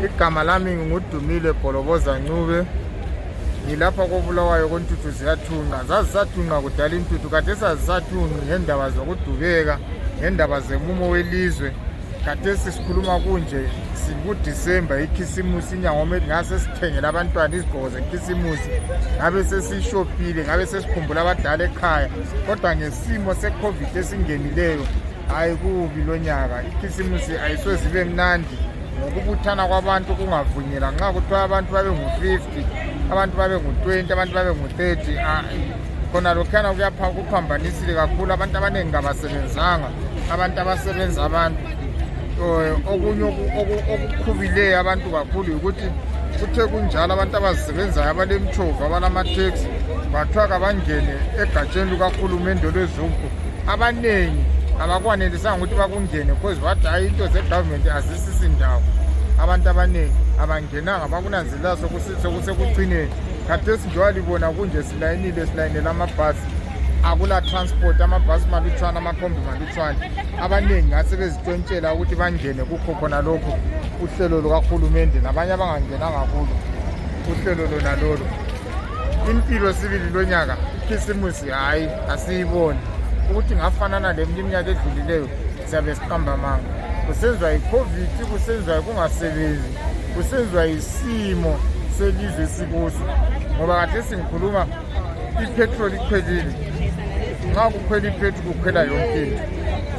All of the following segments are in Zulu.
Igama lami ngingudumile Bholoboza Ncube. Ngilapha koBulawayo koNtuthu ziyathunqa. Zazisathunqa kudala intuthu kade sazisathunqi ngendaba zokudubeka, ngendaba zemumo welizwe. Kade sikhuluma kunje sikuDisemba ikhisimusi inyanga ngase sithengela abantwana izigqoko zekhisimusi. Ngabe sesishopile, ngabe sesikhumbula abadala ekhaya. Kodwa ngesimo seCovid esingenileyo hayi kubi lonyaka. Ikhisimusi ayisoze ibe mnandi. Ngokubuthana kwabantu kungavunyela nxa kuthiwa abantu babe ngu-50, abantu babe ngu-20, abantu babe ngu-30, khona lokhuyana kuphambanisile kakhulu. Abantu abaningi kabasebenzanga, abantu abasebenza abantu. Okunye okukhubileyo abantu kakhulu ukuthi kuthe kunjalo abantu abazisebenzayo abalemtshova abalamateksi bathiwa kabangene egatsheni lukahulumende lwezumpu. Abaningi abakwanelisanga ukuthi bakungene because bathi hayi into ze-government azisisi ndawo. Abantu abaningi abangenanga bakunanzelela sokusekucineni. Khathesi njengoba libona kunje silayinela amabhasi, akula transport, amabhasi malutshwana, amakhombi malutshwana. Abaningi ngase bezitshentshela ukuthi bangene kukho khona lokho uhlelo lukahulumende, nabanye abangangenanga kulo uhlelo lona lolo. Impilo sibili lonyaka ikhisimusi hayi asiyiboni ukuthi ngafanana leminye iminyaka edlulileyo siyabe siqamba amanga. Kusenziwa yi-COVID, kusenziwa kungasebenzi, kusenziwa yisimo selizwe sikuso. Ngoba kade singikhuluma ipetrol ikhwelile, nxa kukhwela ipetrol kukhwela yonke into.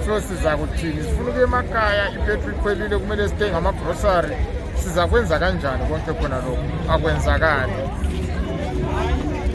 So siza kuthini? Sifuna ukuya emakhaya, ipetrol ikhwelile, kumele sithenge amagrosari. Siza kwenza kanjani konke khona lokho? Akwenzakali.